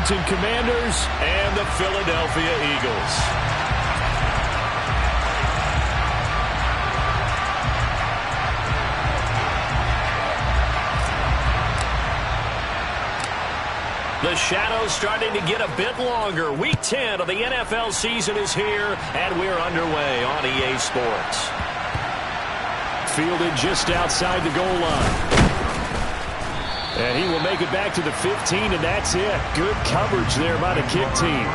Washington Commanders and the Philadelphia Eagles. The shadow's starting to get a bit longer. Week 10 of the NFL season is here, and we're underway on EA Sports. Fielded just outside the goal line. And he will make it back to the 15, and that's it. Good coverage there by the kick team.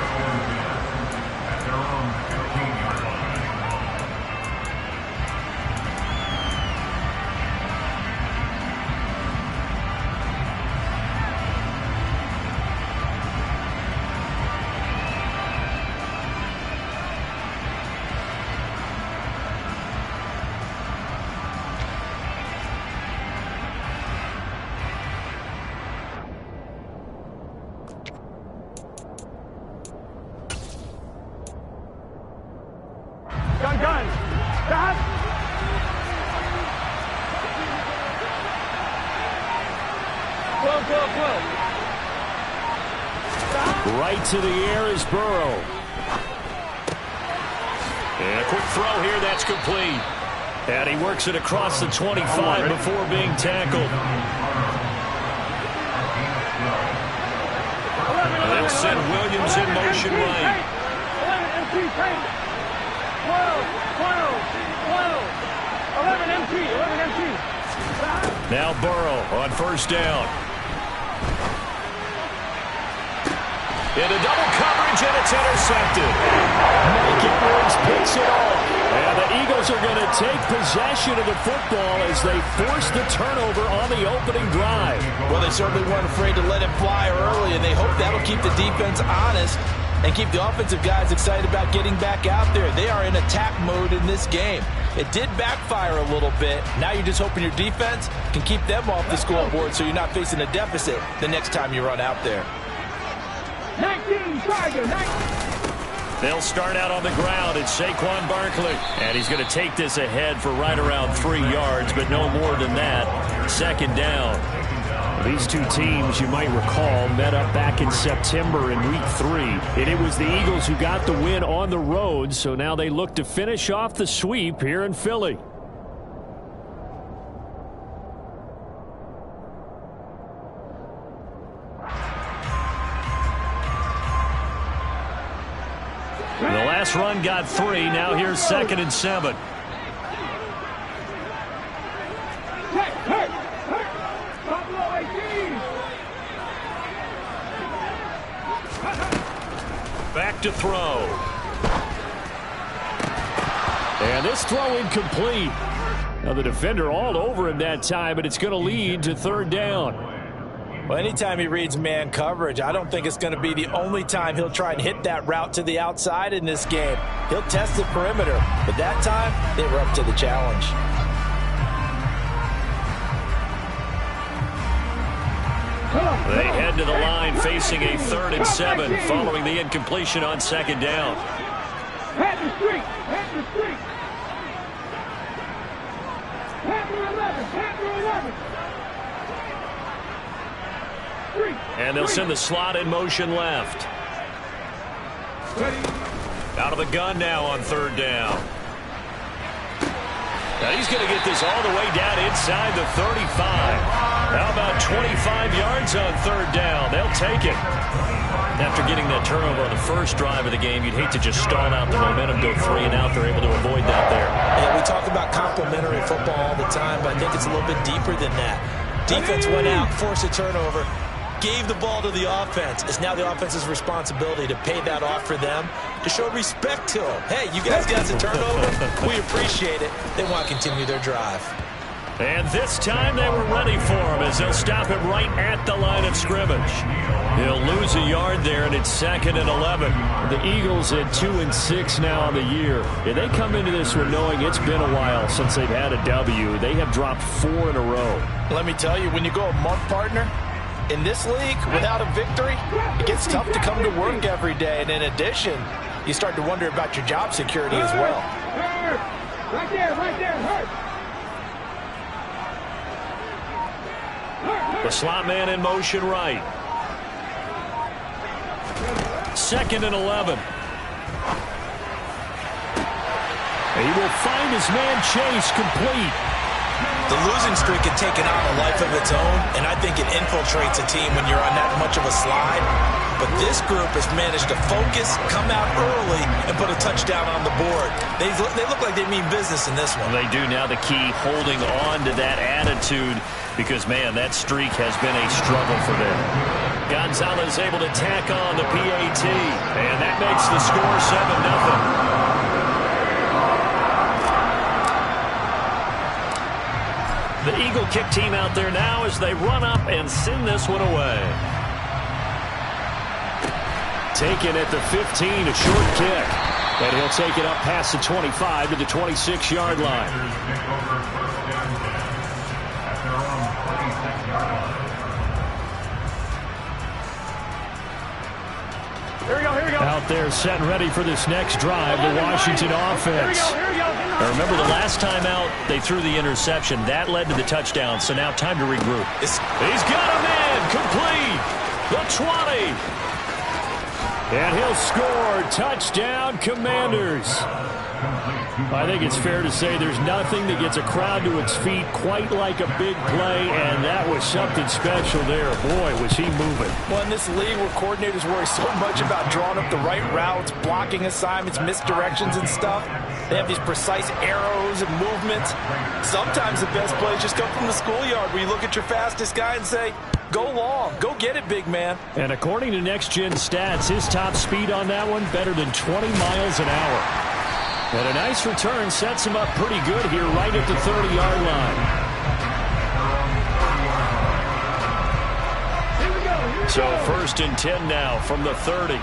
Right to the air is Burrow. And a quick throw here, that's complete. And he works it across the 25 before being tackled. They'll send Williams in motion right. 11 empty. Now Burrow on first down. Into double coverage, and it's intercepted. Mike Edwards picks it off. And the Eagles are going to take possession of the football as they force the turnover on the opening drive. Well, they certainly weren't afraid to let it fly early, and they hope that'll keep the defense honest and keep the offensive guys excited about getting back out there. They are in attack mode in this game. It did backfire a little bit. Now you're just hoping your defense can keep them off the scoreboard so you're not facing a deficit the next time you run out there. 19, Tiger, 19. They'll start out on the ground. It's Saquon Barkley. And he's going to take this ahead for right around 3 yards, but no more than that. Second down. These two teams, you might recall, met up back in September in Week 3. And it was the Eagles who got the win on the road, so now they look to finish off the sweep here in Philly. The last run got 3. Now here's 2nd and 7. Back to throw. And this throw incomplete. Now the defender all over him that time, but it's going to lead to 3rd down. Well, anytime he reads man coverage, I don't think it's going to be the only time he'll try and hit that route to the outside in this game. He'll test the perimeter, but that time they were up to the challenge. They head to the line facing a 3rd and 7 following the incompletion on 2nd down. Head the street. Head the street. Head the 11. Head the 11. And they'll send the slot in motion left. Out of the gun now on 3rd down. Now he's going to get this all the way down inside the 35. How about 25 yards on 3rd down? They'll take it. After getting that turnover on the first drive of the game, you'd hate to just stall out the momentum, go 3 and out. They're able to avoid that there. Yeah, we talk about complementary football all the time, but I think it's a little bit deeper than that. Defense went out, forced a turnover, gave the ball to the offense. It's now the offense's responsibility to pay that off for them, to show respect to them. Hey, you guys got the turnover. We appreciate it. They want to continue their drive. And this time they were ready for him as they'll stop him right at the line of scrimmage. He'll lose a yard there, and it's 2nd and 11. The Eagles at 2-6 now on the year. And they come into this one knowing it's been a while since they've had a W. They have dropped 4 in a row. Let me tell you, when you go a month partner in this league without a victory, it gets tough to come to work every day. And in addition, you start to wonder about your job security as well. Right there, hurt. The slot man in motion right. 2nd and 11. He will find his man Chase complete. The losing streak had taken on a life of its own, and I think it infiltrates a team when you're on that much of a slide. But this group has managed to focus, come out early, and put a touchdown on the board. They look like they mean business in this one. They do. Now the key, holding on to that attitude, because, man, that streak has been a struggle for them. Gonzalez able to tack on the PAT, and that makes the score 7-0. The Eagle kick team out there now as they run up and send this one away. Taken at the 15, a short kick. And he'll take it up past the 25 to the 26-yard line. Here we go. Out there set and ready for this next drive, the Washington offense. Here we go. Now remember, the last time out, they threw the interception. That led to the touchdown, so now time to regroup. He's got him in, complete, the 20. And he'll score, touchdown, Commanders. I think it's fair to say there's nothing that gets a crowd to its feet quite like a big play, and that was something special there. Boy, was he moving. Well, in this league where coordinators worry so much about drawing up the right routes, blocking assignments, misdirections and stuff, they have these precise arrows and movements. Sometimes the best plays just come from the schoolyard where you look at your fastest guy and say, go long, go get it, big man. And according to Next Gen Stats, his top speed on that one, better than 20 miles an hour. And a nice return sets him up pretty good here right at the 30-yard line. So 1st and 10 now from the 30.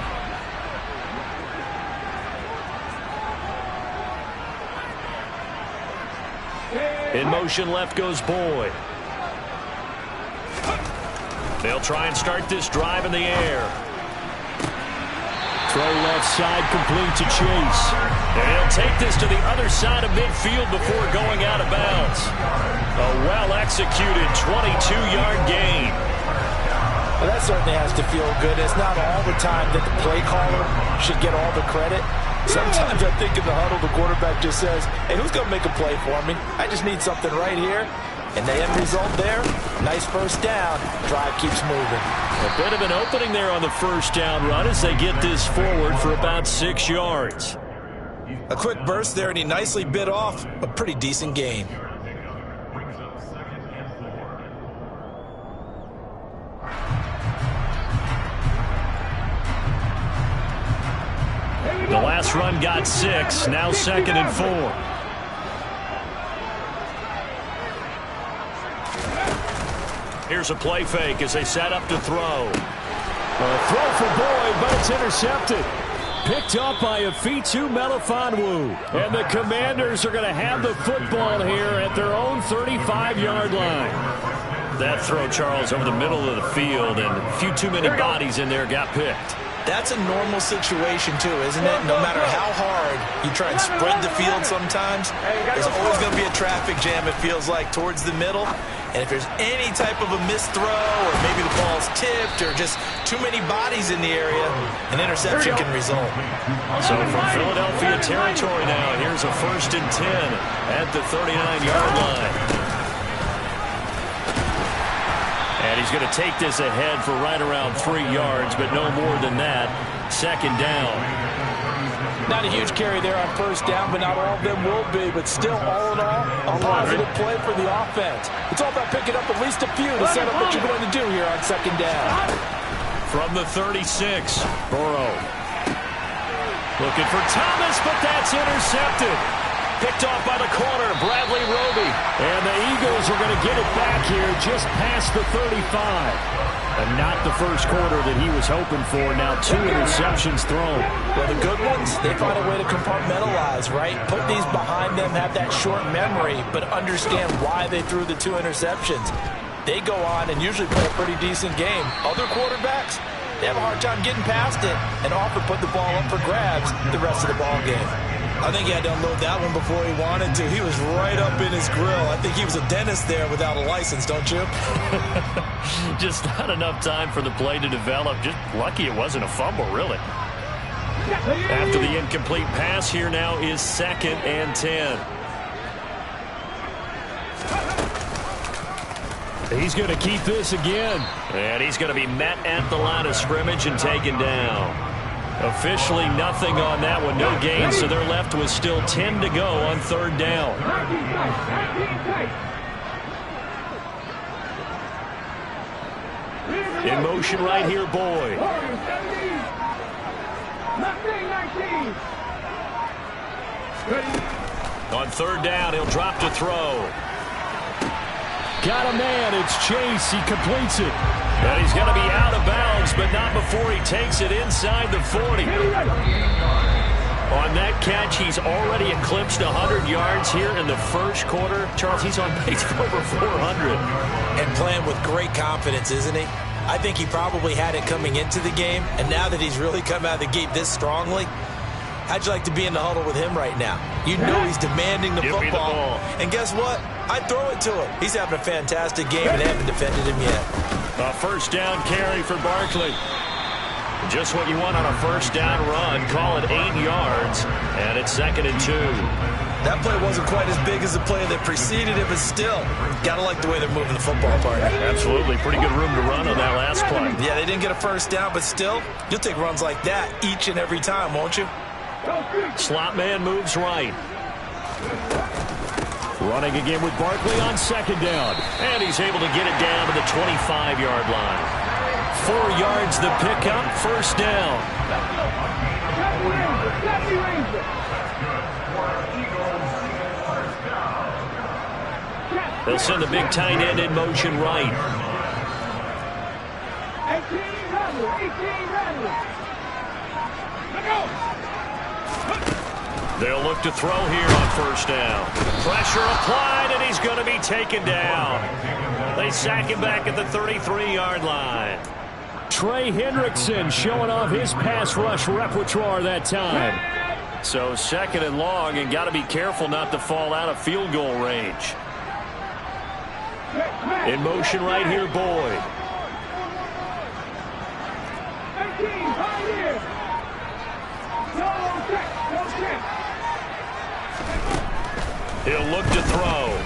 In motion left goes Boyd. They'll try and start this drive in the air. Throw left side complete to Chase. And he'll take this to the other side of midfield before going out of bounds. A well-executed 22-yard gain. Well, that certainly has to feel good. It's not all the time that the play caller should get all the credit. Sometimes I think in the huddle, the quarterback just says, hey, who's going to make a play for me? I just need something right here. And the end result there, nice first down. Drive keeps moving. A bit of an opening there on the first down run as they get this forward for about 6 yards. A quick burst there, and he nicely bit off a pretty decent gain. The last run got 6, now 2nd and 4. Here's a play fake as they set up to throw. A throw for Boyd, but it's intercepted. Picked up by Afitu Melifonwu. And the Commanders are going to have the football here at their own 35-yard line. That throw, Charles, over the middle of the field, and a few too many bodies in there got picked. That's a normal situation, too, isn't it? No matter how hard you try and spread the field sometimes, there's always going to be a traffic jam, it feels like, towards the middle. And if there's any type of a missed throw, or maybe the ball's tipped, or just too many bodies in the area, an interception can result. So from Philadelphia territory now, here's a 1st and 10 at the 39-yard line. And he's going to take this ahead for right around 3 yards, but no more than that. 2nd down. Not a huge carry there on first down, but not all of them will be. But still, all in all, a positive play for the offense. It's all about picking up at least a few to set up what you're going to do here on 2nd down. From the 36, Burrow. Looking for Thomas, but that's intercepted. Picked off by the corner, Bradley Roby. And the Eagles are going to get it back here just past the 35. And not the first quarter that he was hoping for. Now 2 interceptions thrown. Well, the good ones, they find a way to compartmentalize, right? Put these behind them, have that short memory, but understand why they threw the 2 interceptions. They go on and usually play a pretty decent game. Other quarterbacks, they have a hard time getting past it and often put the ball up for grabs the rest of the ball game. I think he had to unload that one before he wanted to. He was right up in his grill. I think he was a dentist there without a license, don't you? Just not enough time for the play to develop. Just lucky it wasn't a fumble, really. After the incomplete pass, here now is 2nd and 10. He's going to keep this again. And he's going to be met at the line of scrimmage and taken down. Officially nothing on that one. No gain, so they're left with still 10 to go on 3rd down. In motion right here, Boyd. On 3rd down, he'll drop to throw. Got a man. It's Chase. He completes it. And he's going to be out of bounds, but not before he takes it inside the 40. On that catch, he's already eclipsed 100 yards here in the first quarter. Charles, he's on pace for over 400. And playing with great confidence, isn't he? I think he probably had it coming into the game, and now that he's really come out of the gate this strongly, how'd you like to be in the huddle with him right now? You know he's demanding the football. And guess what? I'd throw it to him. He's having a fantastic game, and they haven't defended him yet. A 1st down carry for Barkley. Just what you want on a 1st down run. Call it 8 yards, and it's 2nd and 2. That play wasn't quite as big as the play that preceded it, but still, gotta like the way they're moving the football, partner. Absolutely. Pretty good room to run on that last play. Yeah, they didn't get a 1st down, but still, you'll take runs like that each and every time, won't you? Slot man moves right. Running again with Barkley on 2nd down. And he's able to get it down to the 25-yard line. 4 yards the pickup, 1st down. They'll send the big tight end in motion right. 18 They'll look to throw here on 1st down. Pressure applied, and he's going to be taken down. They sack him back at the 33-yard line. Trey Hendrickson showing off his pass rush repertoire that time. So 2nd and long, and got to be careful not to fall out of field goal range. In motion right here, Boyd. He'll look to throw.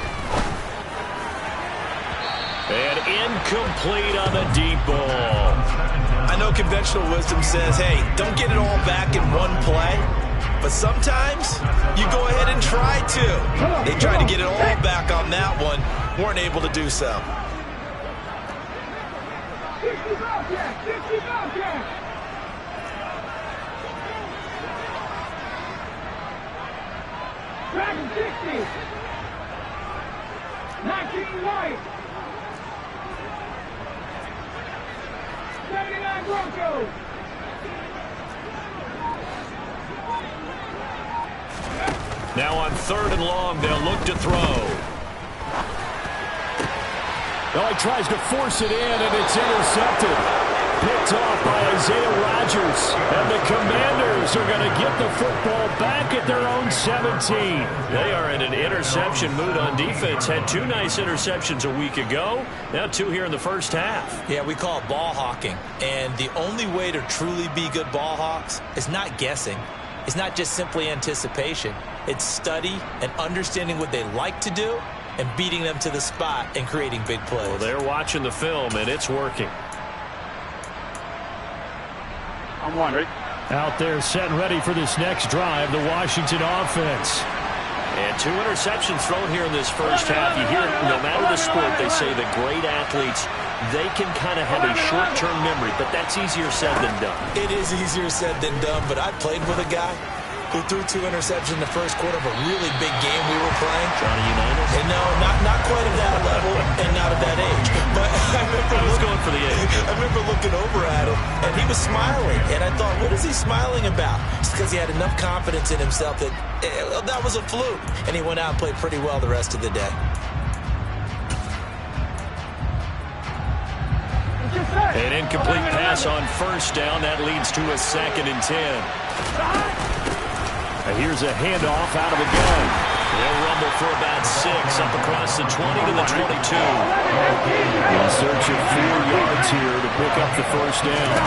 And incomplete on the deep ball. I know conventional wisdom says, hey, don't get it all back in one play. But sometimes you go ahead and try to. They tried to get it all back on that one. Weren't able to do so. Dragon 60. 19 White. 79 Broncos. Now on 3rd and long, they'll look to throw. Oh, he tries to force it in, and it's intercepted. Picked off by Isaiah Rodgers. And the Commanders are going to get the football back at their own 17. They are in an interception mood on defense. Had 2 nice interceptions a week ago. Now 2 here in the first half. Yeah, we call it ball hawking. And the only way to truly be good ball hawks is not guessing. It's not just simply anticipation. It's study and understanding what they like to do and beating them to the spot and creating big plays. Well, they're watching the film, and it's working. I'm wondering. Out there set and ready for this next drive, the Washington offense. And 2 interceptions thrown here in this first half. You hear it, no matter the sport, they say the great athletes, they can kind of have a short-term memory, but that's easier said than done. It is easier said than done, but I played with a guy who threw 2 interceptions in the first quarter of a really big game we were playing. Johnny Unitas? And no, not quite at that level and not at that age. But I was going for the age. I remember looking over at him, and he was smiling. And I thought, what is he smiling about? It's because he had enough confidence in himself that that was a fluke. And he went out and played pretty well the rest of the day. An incomplete pass on 1st down. That leads to a 2nd and 10. Here's a handoff out of the gun. They'll rumble for about 6 up across the 20 to the 22. In search of 4 yards here to pick up the first down.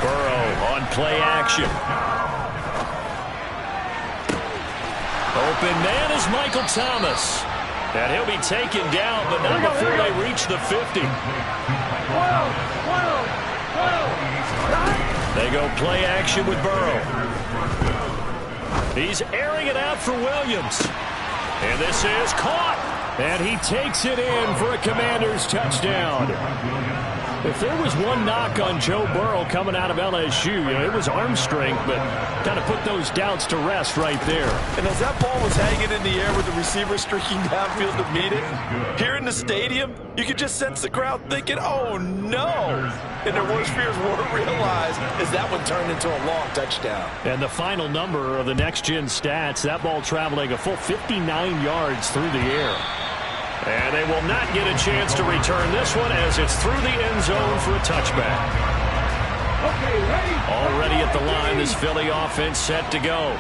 Burrow on play action. Open man is Michael Thomas. And he'll be taken down, but not before they reach the 50. They go play action with Burrow. He's airing it out for Williams. And this is caught. And he takes it in for a Commanders touchdown. If there was one knock on Joe Burrow coming out of LSU, it was arm strength, but kind of put those doubts to rest right there. And as that ball was hanging in the air with the receiver streaking downfield to meet it, here in the stadium, you could just sense the crowd thinking, oh, no. And their worst fears weren't realized as that one turned into a long touchdown. And the final number of the next-gen stats, that ball traveling a full 59 yards through the air. And they will not get a chance to return this one as it's through the end zone for a touchback. Okay, ready? Already at the line, this Philly offense set to go.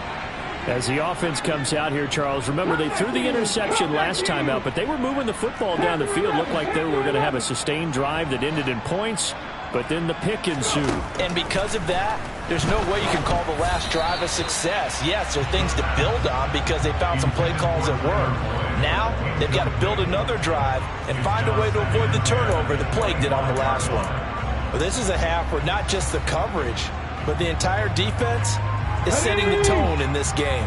As the offense comes out here, Charles, remember they threw the interception last time out, but they were moving the football down the field. Looked like they were going to have a sustained drive that ended in points, but then the pick ensued. And because of that, there's no way you can call the last drive a success. Yes, there are things to build on because they found some play calls that work. Now, they've got to build another drive and find a way to avoid the turnover that plagued it on the last one. But this is a half where not just the coverage, but the entire defense is setting the tone in this game.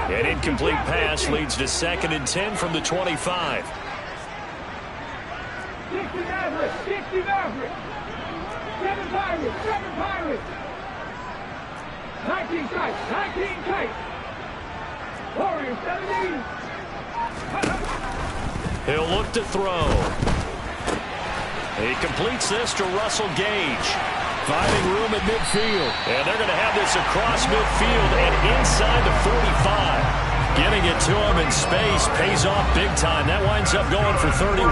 An incomplete pass leads to 2nd and 10 from the 25. 60 Mavericks, 60 Mavericks. 7 Pirates, 7 Pirates. 19 kites, 19 kites. Warriors, 17. He'll look to throw. He completes this to Russell Gage. Finding room at midfield. And they're going to have this across midfield and inside the 45. Getting it to him in space pays off big time. That winds up going for 31.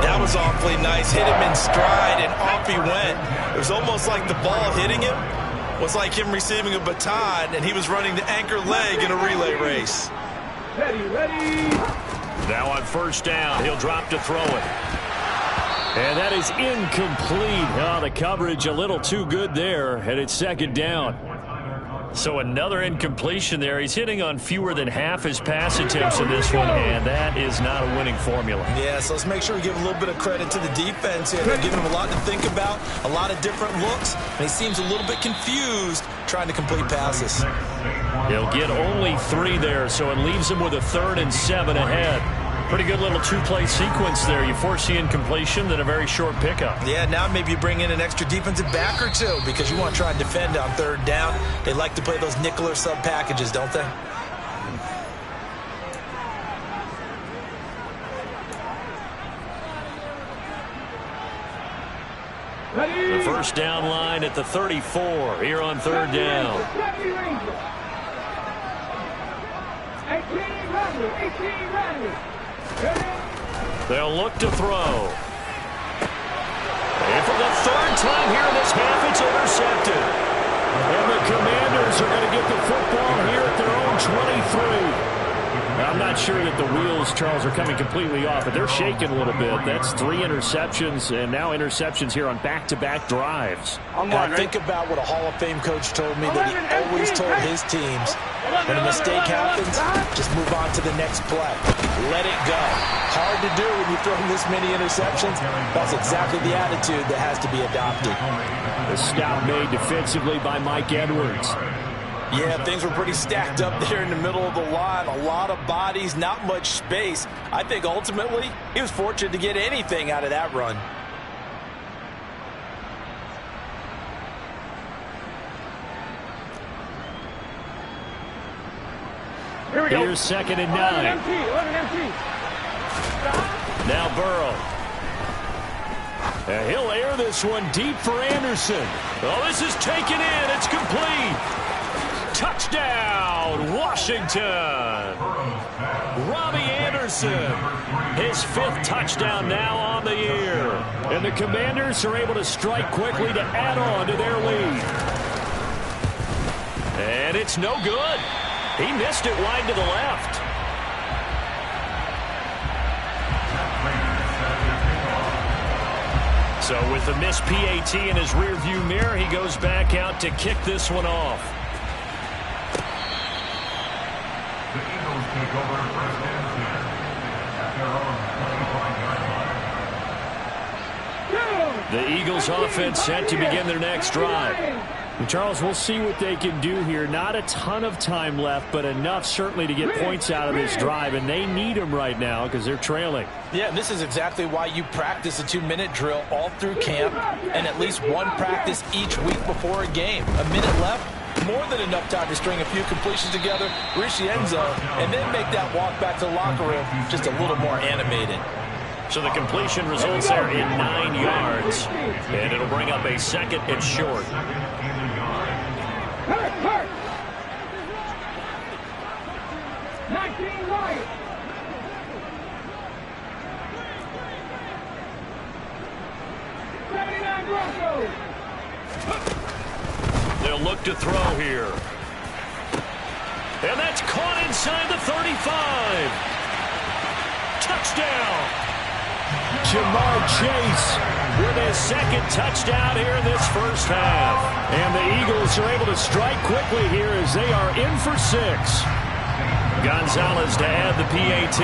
That was awfully nice. Hit him in stride, and off he went. It was almost like the ball hitting him was like him receiving a baton, and he was running the anchor leg in a relay race. Ready, ready. Now on first down, he'll drop to throw it. And that is incomplete. Oh, the coverage a little too good there, and it's 2nd down. So another incompletion there. He's hitting on fewer than half his pass attempts in this one, and that is not a winning formula. Yeah, so let's make sure we give a little bit of credit to the defense here. They're giving him a lot to think about, a lot of different looks, and he seems a little bit confused trying to complete passes. He'll get only 3 there, so it leaves him with a 3rd and 7 ahead. Pretty good little 2-play sequence there. You force the incompletion, then a very short pickup. Yeah, now maybe you bring in an extra defensive back or two because you want to try and defend on 3rd down. They like to play those nickel or sub packages, don't they? Ready. The first down line at the 34 here on 3rd down. 18 Randall. They'll look to throw. And for the 3rd time here in this half, it's intercepted. And the Commanders are going to get the football here at their own 23. Now, I'm not sure that the wheels, Charles, are coming completely off, but they're shaking a little bit. That's 3 interceptions, and now interceptions here on back-to-back drives. Now think about what a Hall of Fame coach told me that he always told his teams. When a mistake happens, just move on to the next play. Let it go. Hard to do when you throw this many interceptions. That's exactly the attitude that has to be adopted. The stop made defensively by Mike Edwards. Yeah, things were pretty stacked up there in the middle of the line. A lot of bodies, not much space. I think ultimately he was fortunate to get anything out of that run. Here we go. Here's 2nd and 9. 11 empty. Now Burrow. And he'll air this one deep for Anderson. Oh, this is taken in. It's complete. Touchdown, Washington. Robbie Anderson, his 5th touchdown now on the year. And the Commanders are able to strike quickly to add on to their lead. And it's no good. He missed it wide to the left. So with the missed PAT in his rearview mirror, he goes back out to kick this one off. The Eagles take over first and 10 at their own 25-yard line. The Eagles offense set to begin their next drive. And Charles, we'll see what they can do here. Not a ton of time left, but enough certainly to get points out of this drive, and they need them right now because they're trailing. Yeah, and this is exactly why you practice a 2-minute drill all through camp and at least one practice each week before a game. A minute left, more than enough time to string a few completions together, reach the end zone, and then make that walk back to the locker room just a little more animated. So the completion results there in 9 yards, and it'll bring up a second and short. Hurt. 19 right. Broncos. They'll look to throw here. And that's caught inside the 35. Touchdown. Jamar Chase with his second touchdown here in this first half. And the Eagles are able to strike quickly here as they are in for 6. Gonzalez to add the PAT.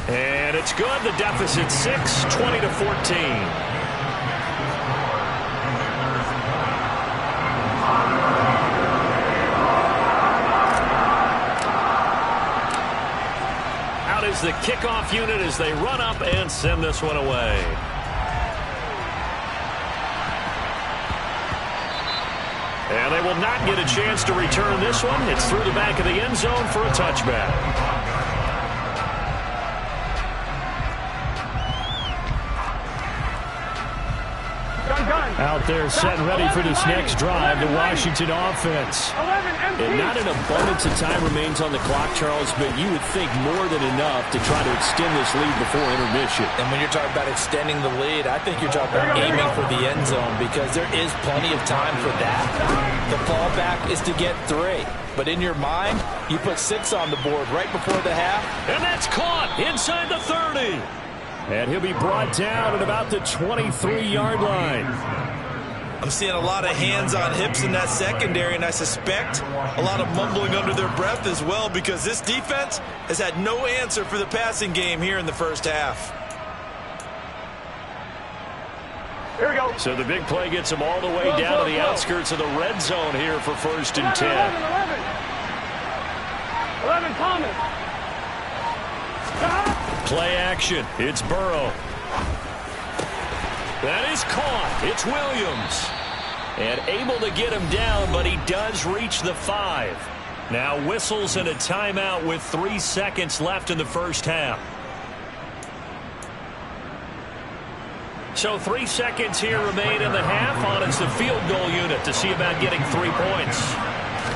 And it's good. The deficit 6, 20-14. Is the kickoff unit as they run up and send this one away. And they will not get a chance to return this one. It's through the back of the end zone for a touchback. Out there set and ready for this next drive, the Washington offense. And not an abundance of time remains on the clock, Charles, but you would think more than enough to try to extend this lead before intermission. And when you're talking about extending the lead, I think you're talking about aiming for the end zone because there is plenty of time for that. The fallback is to get 3. But in your mind, you put 6 on the board right before the half. And that's caught inside the 30. And he'll be brought down at about the 23-yard line. I'm seeing a lot of hands on hips in that secondary, and I suspect a lot of mumbling under their breath as well because this defense has had no answer for the passing game here in the first half. Here we go. So the big play gets them all the way down to the outskirts of the red zone here for 1st and 10. 11 Thomas. Play action. It's Burrow. That is caught. It's Williams. And able to get him down, but he does reach the 5. Now whistles and a timeout with 3 seconds left in the first half. So 3 seconds here remain in the half on it's the field goal unit to see about getting 3 points.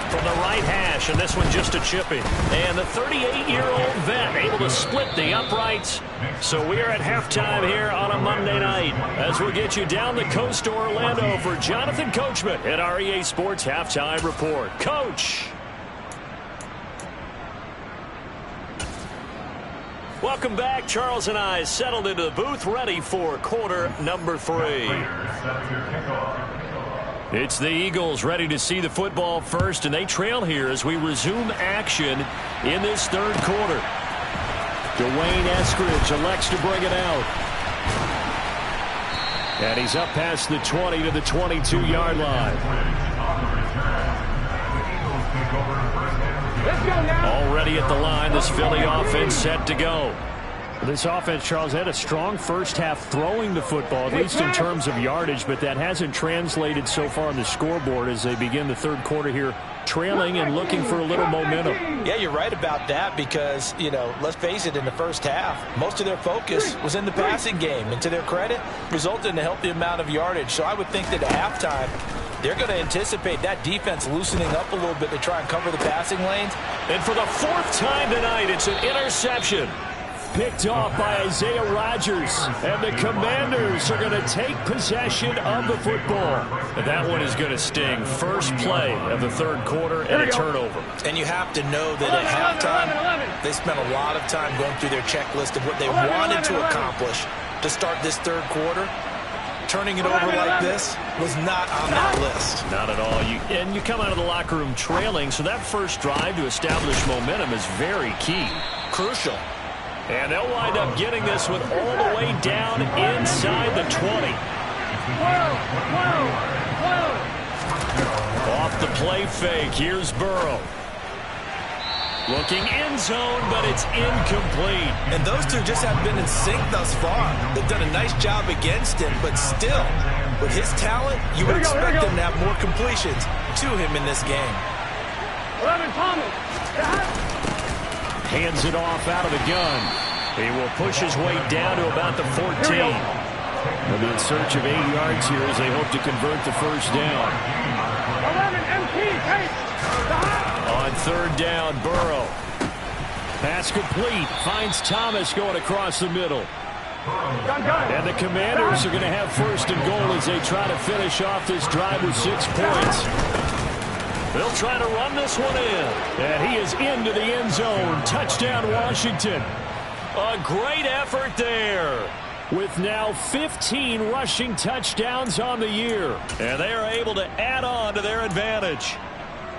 From the right hash, and this one just a chipping. And the 38-year-old vet able to split the uprights. So we are at halftime here on a Monday night as we'll get you down the coast to Orlando for Jonathan Coachman at our EA Sports Halftime Report. Coach. Welcome back. Charles and I settled into the booth ready for quarter number 3. It's the Eagles ready to see the football first, and they trail here as we resume action in this third quarter. Dwayne Eskridge elects to bring it out. And he's up past the 20 to the 22-yard line. Let's go now. Already at the line, this Philly offense set to go. This offense, Charles, had a strong first half throwing the football, at least in terms of yardage, but that hasn't translated so far on the scoreboard as they begin the third quarter here, trailing and looking for a little momentum. Yeah, you're right about that because, you know, let's face it, in the first half, most of their focus was in the passing game, and to their credit, resulted in a healthy amount of yardage. So I would think that at halftime, they're going to anticipate that defense loosening up a little bit to try and cover the passing lanes. And for the 4th time tonight, it's an interception. Picked off by Isaiah Rodgers. And the Commanders are going to take possession of the football. And that one is going to sting. First play of the third quarter and a turnover. And you have to know that at halftime, they spent a lot of time going through their checklist of what they wanted to accomplish to start this third quarter. Turning it over like this was not on that list. Not at all. And you come out of the locker room trailing, so that first drive to establish momentum is very key. Crucial. And they'll wind up getting this one all the way down inside the 20. Off the play fake. Here's Burrow. Looking end zone, but it's incomplete. And those two just haven't been in sync thus far. They've done a nice job against him, but still, with his talent, you would expect them to have more completions to him in this game. 11 Thomas. Hands it off out of the gun. He will push his way down to about the 14. They'll be in search of 8 yards here as they hope to convert the first down. 11 MT. Hey. On third down, Burrow. Pass complete. Finds Thomas going across the middle. And the Commanders are going to have first and goal as they try to finish off this drive with 6 points. They'll try to run this one in. And he is into the end zone. Touchdown, Washington. A great effort there. With now 15 rushing touchdowns on the year. And they are able to add on to their advantage.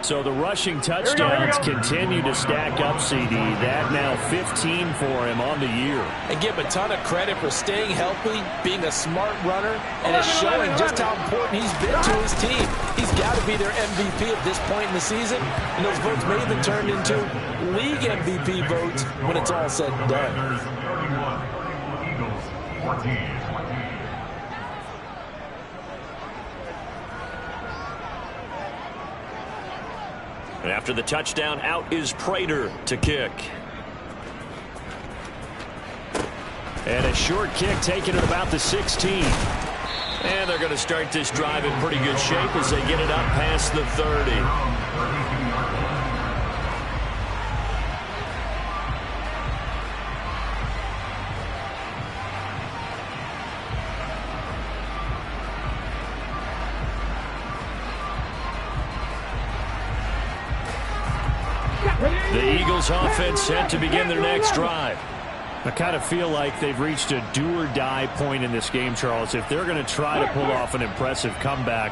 So the rushing touchdowns continue to stack up, CD. That now 15 for him on the year. And give him a ton of credit for staying healthy, being a smart runner, and it's showing just how important he's been to his team. He's got to be their MVP at this point in the season, and those votes may even turn into league MVP votes when it's all said and done. 31, Eagles 14. And after the touchdown, out is Prater to kick. And a short kick taken at about the 16. And they're going to start this drive in pretty good shape as they get it up past the 30. The Eagles offense set to begin their next drive. I kind of feel like they've reached a do-or-die point in this game, Charles. If they're going to try to pull off an impressive comeback,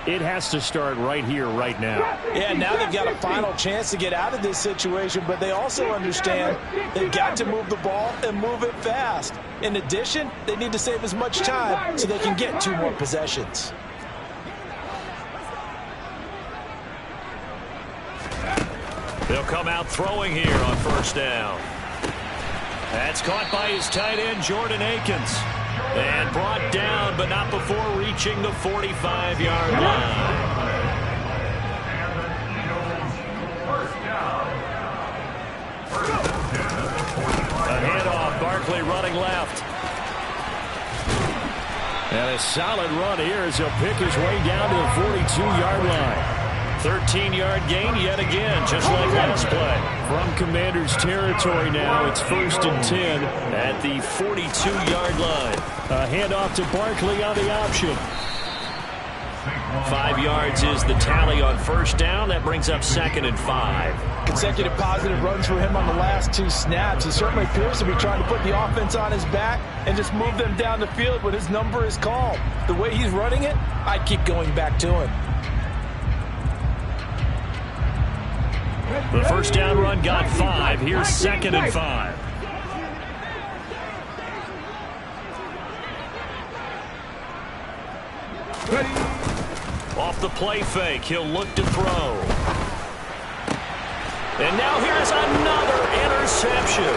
it has to start right here, right now. Yeah, now they've got a final chance to get out of this situation, but they also understand they've got to move the ball and move it fast. In addition, they need to save as much time so they can get 2 more possessions. They'll come out throwing here on first down. That's caught by his tight end, Jordan Akins. And brought down, but not before reaching the 45-yard line. A handoff, Barkley running left. And a solid run here as he'll pick his way down to the 42-yard line. 13-yard gain yet again, just like last play. From Commanders territory now, it's 1st and 10 at the 42-yard line. A handoff to Barkley on the option. 5 yards is the tally on first down. That brings up 2nd and 5. Consecutive positive runs for him on the last 2 snaps. He certainly appears to be trying to put the offense on his back and just move them down the field when his number is called. The way he's running it, I'd keep going back to him. The first down run got 5. Here's 2nd and 5. Off the play fake, he'll look to throw. And now here's another interception.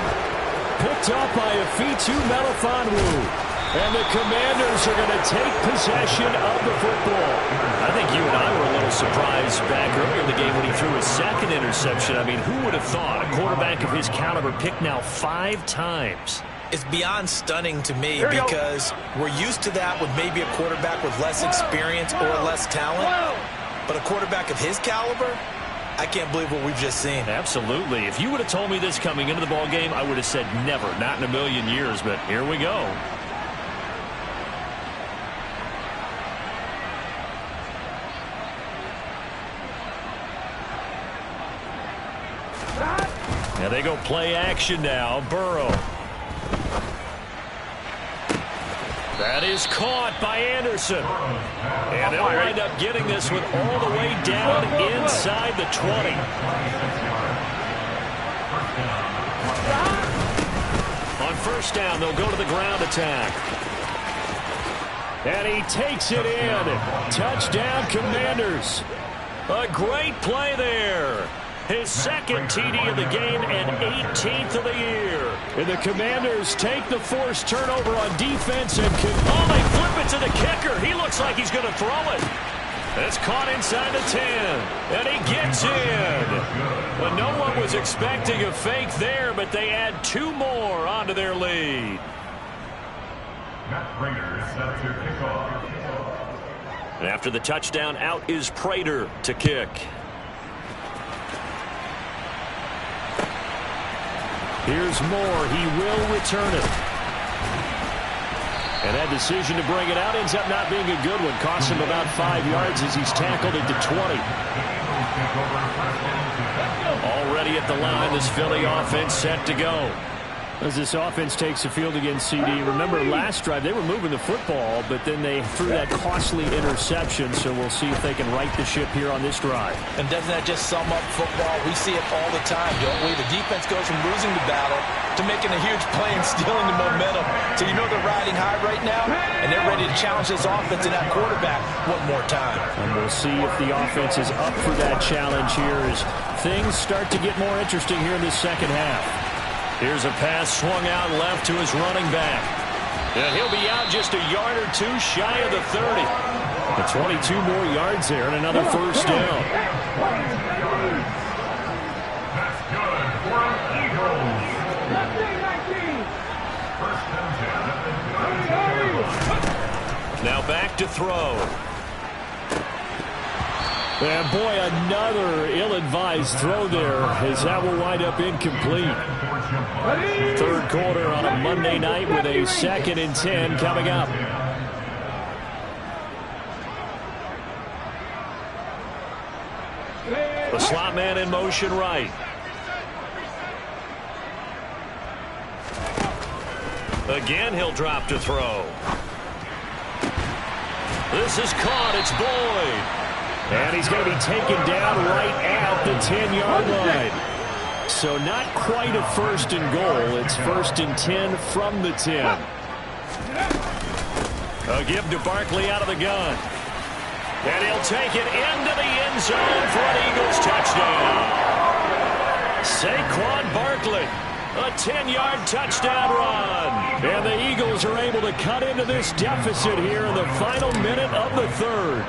Picked up by Afitu Melifonwu. And the Commanders are going to take possession of the football. I think you and I were a little surprised back earlier in the game when he threw his 2nd interception. I mean, who would have thought a quarterback of his caliber picked now 5 times? It's beyond stunning to me because we're used to that with maybe a quarterback with less experience or less talent. But a quarterback of his caliber, I can't believe what we've just seen. Absolutely. If you would have told me this coming into the ball game, I would have said never, not in a million years, but here we go. Now they go play action now. Burrow. That is caught by Anderson. And they'll wind up getting this one all the way down inside the 20. On first down, they'll go to the ground attack. And he takes it in. Touchdown, Commanders. A great play there. His second TD of the game and 18th of the year. And the Commanders take the forced turnover on defense and they flip it to the kicker. He looks like he's going to throw it. It's caught inside the 10. And he gets in. But no one was expecting a fake there, but they add 2 more onto their lead. And after the touchdown, out is Prater to kick. Here's Moore. He will return it. And that decision to bring it out ends up not being a good one. Costs him about 5 yards as he's tackled at the 20. Already at the line, this Philly offense set to go. As this offense takes the field against CD. Remember, last drive, they were moving the football, but then they threw that costly interception, so we'll see if they can right the ship here on this drive. And doesn't that just sum up football? We see it all the time, don't we? The defense goes from losing the battle to making a huge play and stealing the momentum. So you know they're riding high right now, and they're ready to challenge this offense and that quarterback one more time. And we'll see if the offense is up for that challenge here as things start to get more interesting here in the second half. Here's a pass swung out left to his running back. And he'll be out just a yard or 2 shy of the 30. The 22 more yards there and another first down. That's good for the Eagles. Now back to throw. And boy, another ill-advised throw there as that will wind up incomplete. Third quarter on a Monday night with a 2nd and 10 coming up. The slot man in motion right. Again, he'll drop to throw. This is caught. It's Boyd. And he's going to be taken down right at the 10-yard line. So not quite a 1st and goal. It's 1st and 10 from the 10. A give to Barkley out of the gun. And he'll take it into the end zone for an Eagles touchdown. Saquon Barkley, a 10-yard touchdown run. And the Eagles are able to cut into this deficit here in the final minute of the 3rd.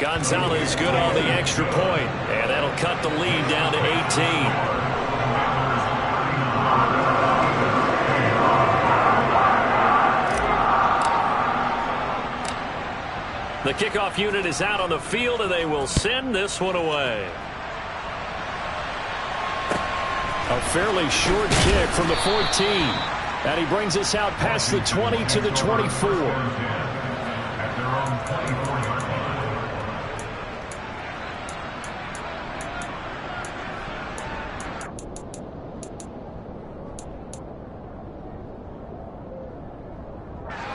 Gonzalez good on the extra point, and that'll cut the lead down to 18. The kickoff unit is out on the field, and they will send this one away. A fairly short kick from the 14. And he brings us out past the 20 to the 24.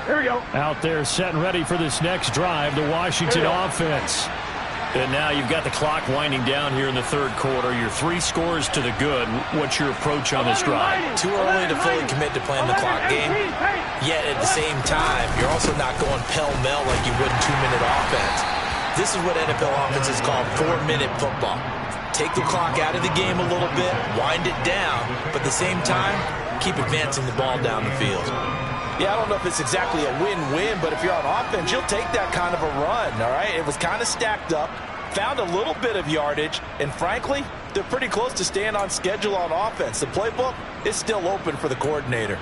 Here we go. Out there set and ready for this next drive, the Washington offense. And now you've got the clock winding down here in the 3rd quarter. Your 3 scores to the good. What's your approach on this drive? Too early to fully commit to playing the clock game. Yet at the same time, you're also not going pell-mell like you would in 2-minute offense. This is what NFL offenses call 4-minute football. Take the clock out of the game a little bit, wind it down, but at the same time, keep advancing the ball down the field. Yeah, I don't know if it's exactly a win-win, but if you're on offense, you'll take that kind of a run, all right? It was kind of stacked up, found a little bit of yardage, and frankly, they're pretty close to staying on schedule on offense. The playbook is still open for the coordinator.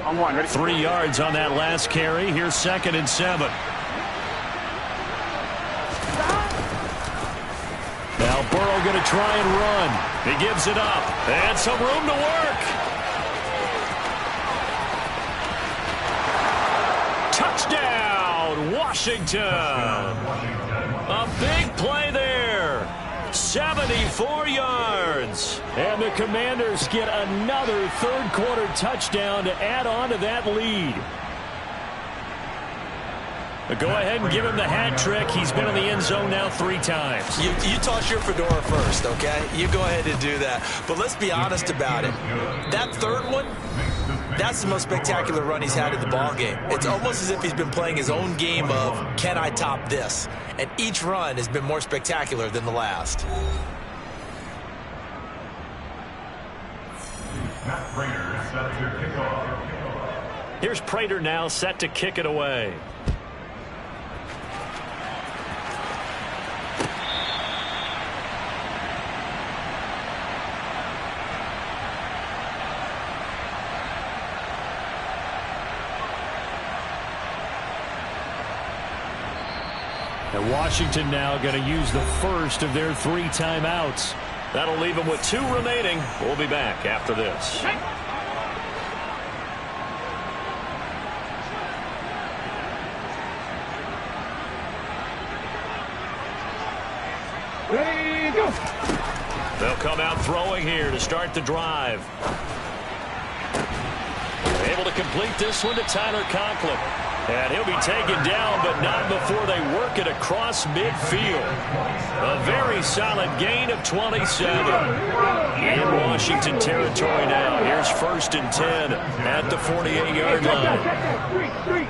On one. Ready? 3 yards on that last carry. Here's 2nd and 7. Now Burrow going to try and run. He gives it up. And some room to work. Touchdown, Washington. A big play there. 74 yards. And the Commanders get another third-quarter touchdown to add on to that lead. Go ahead and give him the hat trick. He's been in the end zone now 3 times. You toss your fedora first, okay? You go ahead and do that. But let's be honest about it. That third one, that's the most spectacular run he's had in the ballgame. It's almost as if he's been playing his own game of, can I top this? And each run has been more spectacular than the last. Here's Prater now set to kick it away. And Washington now going to use the first of their 3 timeouts. That'll leave them with 2 remaining. We'll be back after this. Ready, go. They'll come out throwing here to start the drive. Able to complete this one to Tyler Conklin. And he'll be taken down, but not before they work it across midfield. A very solid gain of 27. In Washington territory now. Here's 1st and 10 at the 48-yard line. Street.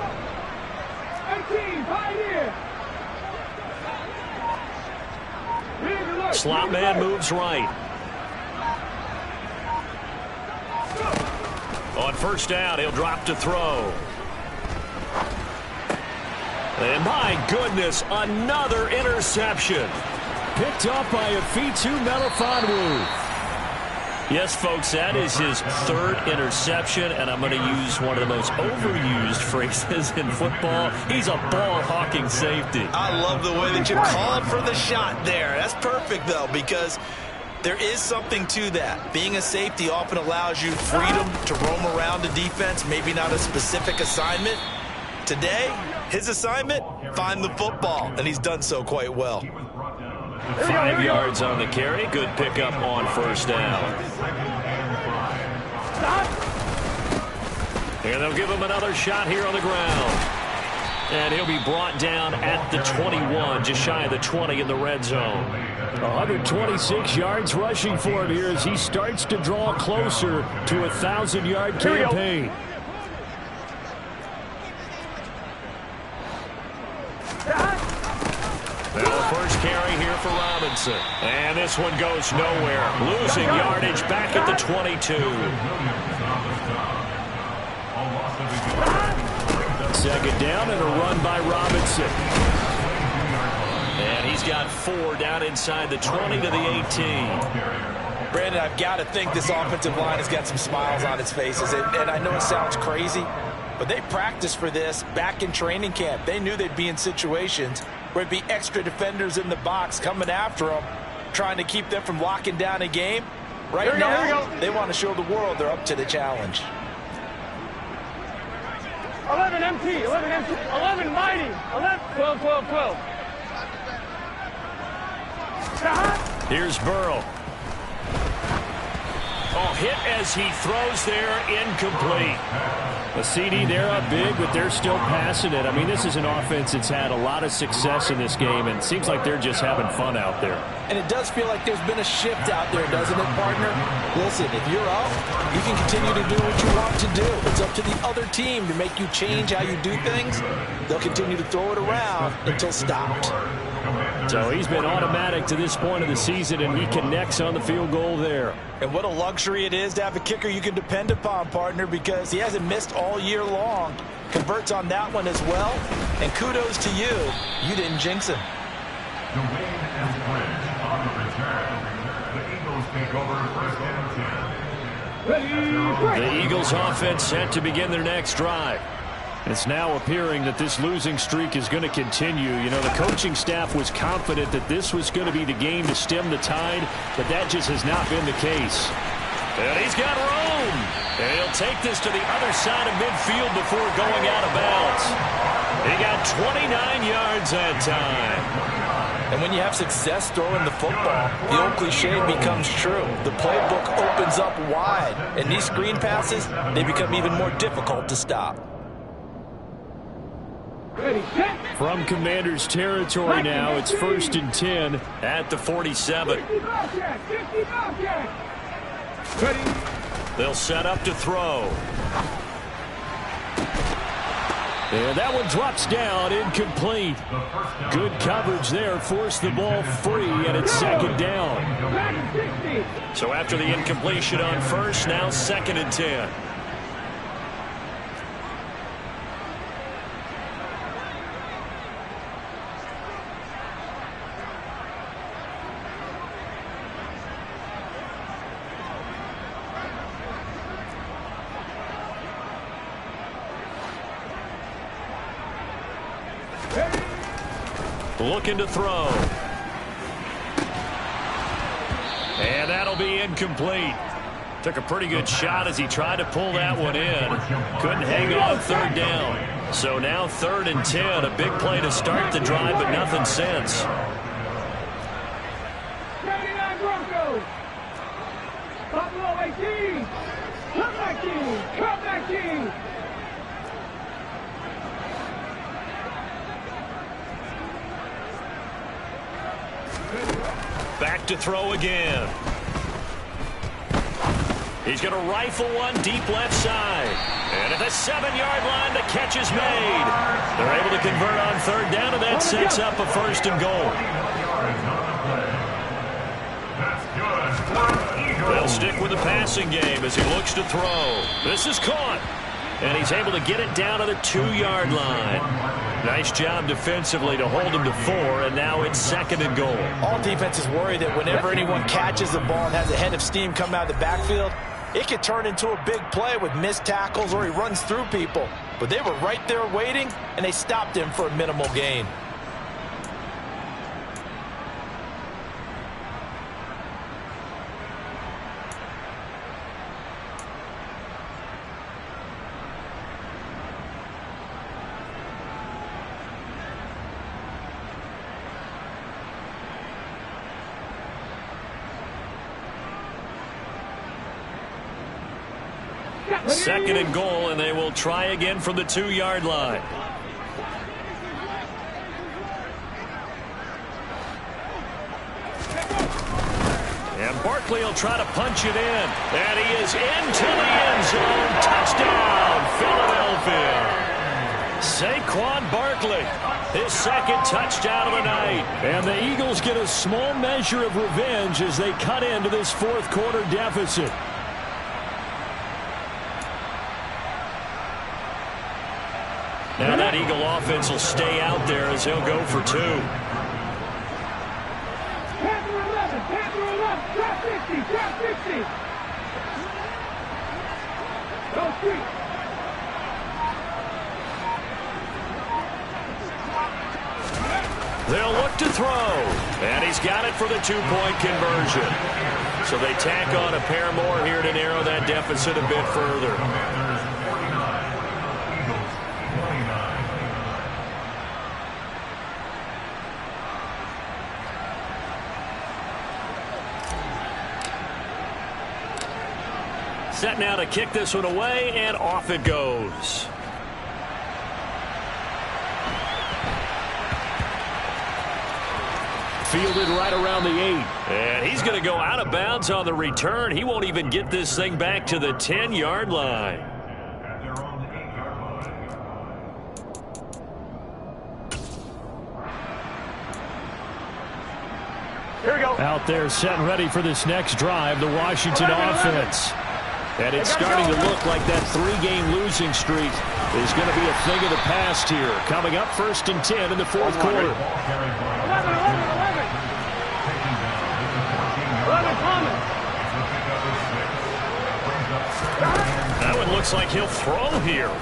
18, 5 here. Slot man moves right. On 1st down, he'll drop to throw. And my goodness, another interception. Picked up by Afitu Melifonwu. Yes, folks, that is his 3rd interception, and I'm going to use one of the most overused phrases in football. He's a ball-hawking safety. I love the way that you called for the shot there. That's perfect, though, because there is something to that. Being a safety often allows you freedom to roam around the defense, maybe not a specific assignment. Today, his assignment, find the football, and he's done so quite well. 5 yards on the carry. Good pickup on 1st down. And they'll give him another shot here on the ground. And he'll be brought down at the 21, just shy of the 20 in the red zone. 126 yards rushing for him here as he starts to draw closer to a 1,000-yard campaign. Well, first carry here for Robinson. And this one goes nowhere. Losing yardage back at the 22. 2nd down and a run by Robinson. And he's got 4 down inside the 20 to the 18. Brandon, I've got to think this offensive line has got some smiles on its faces. And I know it sounds crazy, but they practiced for this back in training camp. They knew they'd be in situations where it'd be extra defenders in the box coming after them, trying to keep them from locking down a game. Right now, they want to show the world they're up to the challenge. 11 MT, 11 MT, 11 mighty, 11, 12, 12, 12. Here's Burrow. Oh, hit as he throws there, incomplete. A CD, they're up big, but they're still passing it. I mean, this is an offense that's had a lot of success in this game, and it seems like they're just having fun out there. And it does feel like there's been a shift out there, doesn't it, partner? Listen, if you're up, you can continue to do what you want to do. It's up to the other team to make you change how you do things. They'll continue to throw it around until stopped. So he's been automatic to this point of the season, and he connects on the field goal there. And what a luxury it is to have a kicker you can depend upon, partner, because he hasn't missed all year long. Converts on that one as well. And kudos to you. You didn't jinx him. Dwayne and Bridge on the return. The Eagles take over 1st and 10. The Eagles offense set to begin their next drive. It's now appearing that this losing streak is going to continue. You know, the coaching staff was confident that this was going to be the game to stem the tide, but that just has not been the case. And he's got room. And he'll take this to the other side of midfield before going out of bounds. He got 29 yards that time. And when you have success throwing the football, the old cliche becomes true. The playbook opens up wide. And these screen passes, they become even more difficult to stop. From Commander's territory now, it's 1st and 10 at the 47. They'll set up to throw. And that one drops down, incomplete. Good coverage there, forced the ball free, and it's 2nd down. So after the incompletion on first, now 2nd and 10. Looking to throw. And that'll be incomplete. Took a pretty good shot as he tried to pull that one in. Couldn't hang on 3rd down. So now 3rd and 10. A big play to start the drive, but nothing since. 79 Broncos. Buffalo 18. Comeback team. Comeback team. Back to throw again. He's going to rifle one deep left side. And at the 7-yard line, the catch is made. They're able to convert on 3rd down, and that sets up a 1st and goal. They'll stick with the passing game as he looks to throw. This is caught. And he's able to get it down to the 2-yard line. Nice job defensively to hold him to 4, and now it's 2nd and goal. All defenses worry that whenever anyone catches the ball and has a head of steam come out of the backfield, it could turn into a big play with missed tackles or he runs through people. But they were right there waiting, and they stopped him for a minimal gain. Second and goal, and they will try again from the 2-yard line. And Barkley will try to punch it in. And he is into the end zone. Touchdown, Philadelphia. Saquon Barkley, his 2nd touchdown of the night. And the Eagles get a small measure of revenge as they cut into this 4th quarter deficit. Now that Eagle offense will stay out there as he'll go for 2. Panther 11, Panther 11, drop 50, drop 50. Go street. They'll look to throw. And he's got it for the 2-point conversion. So they tack on a pair more here to narrow that deficit a bit further. Set now to kick this one away, and off it goes. Fielded right around the 8. And he's going to go out of bounds on the return. He won't even get this thing back to the 10-yard line. Here we go. Out there set and ready for this next drive, the Washington offense. And it's starting to look like that 3-game losing streak is going to be a thing of the past here. Coming up 1st and 10 in the 4th quarter. 11 coming. looks like he'll throw here.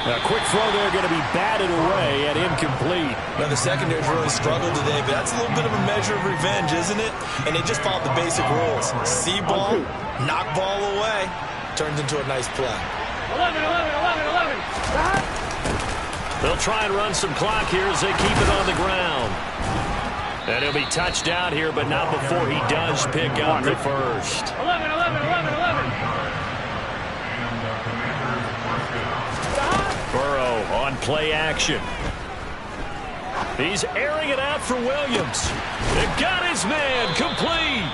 A quick throw there going to be batted away and incomplete. Now, the secondary's really struggled today, but that's a little bit of a measure of revenge, isn't it? And they just followed the basic rules. See ball, knock ball away, turns into a nice play. 11. They'll try and run some clock here as they keep it on the ground. And he'll be touched out here, but not before he does pick up the first. 11. Burrow on play action. He's airing it out for Williams. They've got his man complete.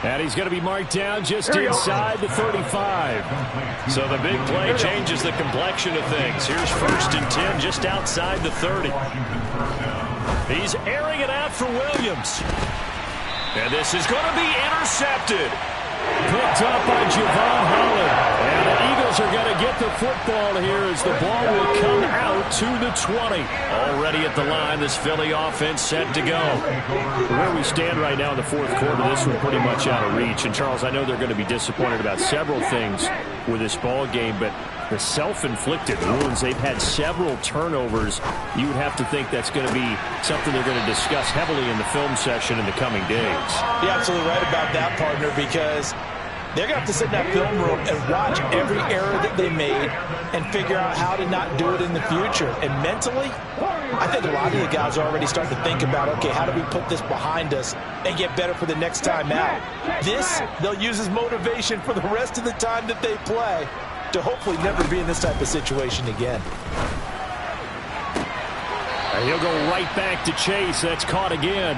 And he's going to be marked down just inside the 35. So the big play changes the complexion of things. Here's 1st and 10 just outside the 30. He's airing it out for Williams. And this is going to be intercepted. Picked up by Javon Holland. And the Eagles are going to get the football here as the ball will come out to the 20. Already at the line, this Philly offense set to go. Where we stand right now in the fourth quarter, this one pretty much out of reach. And, Charles, I know they're going to be disappointed about several things with this ball game, but the self-inflicted wounds, they've had several turnovers. You would have to think that's going to be something they're going to discuss heavily in the film session in the coming days. You're absolutely right about that, partner, because they're going to have to sit in that film room and watch every error that they made and figure out how to not do it in the future. And mentally, I think a lot of the guys are already starting to think about, okay, how do we put this behind us and get better for the next time out? This, they'll use as motivation for the rest of the time that they play to hopefully never be in this type of situation again. And he'll go right back to Chase. That's caught again.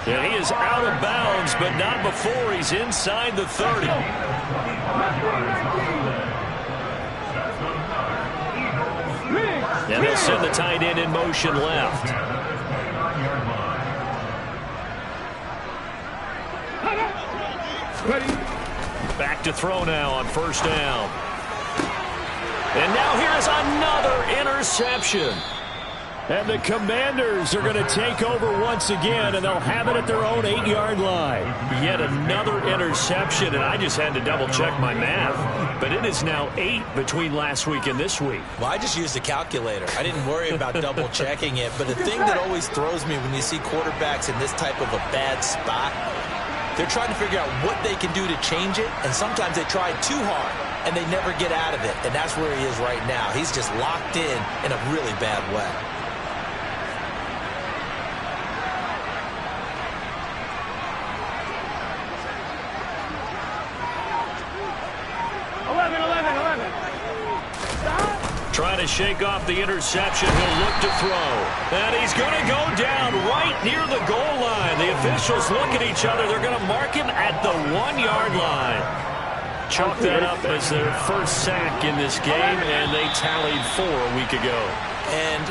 And he is out of bounds, but not before he's inside the 30. And they'll send the tight end in motion left. Back to throw now on 1st down. And now here's another interception. And the Commanders are going to take over once again, and they'll have it at their own 8-yard line. Yet another interception, and I just had to double-check my math. But it is now 8 between last week and this week. Well, I just used a calculator. I didn't worry about double-checking it. But the thing that always throws me when you see quarterbacks in this type of a bad spot, they're trying to figure out what they can do to change it, and sometimes they try too hard, and they never get out of it. And that's where he is right now. He's just locked in a really bad way. Trying to shake off the interception. He'll look to throw. And he's going to go down right near the goal line. The officials look at each other. They're going to mark him at the 1-yard line. Chalk that up as their first sack in this game, and they tallied 4 a week ago. And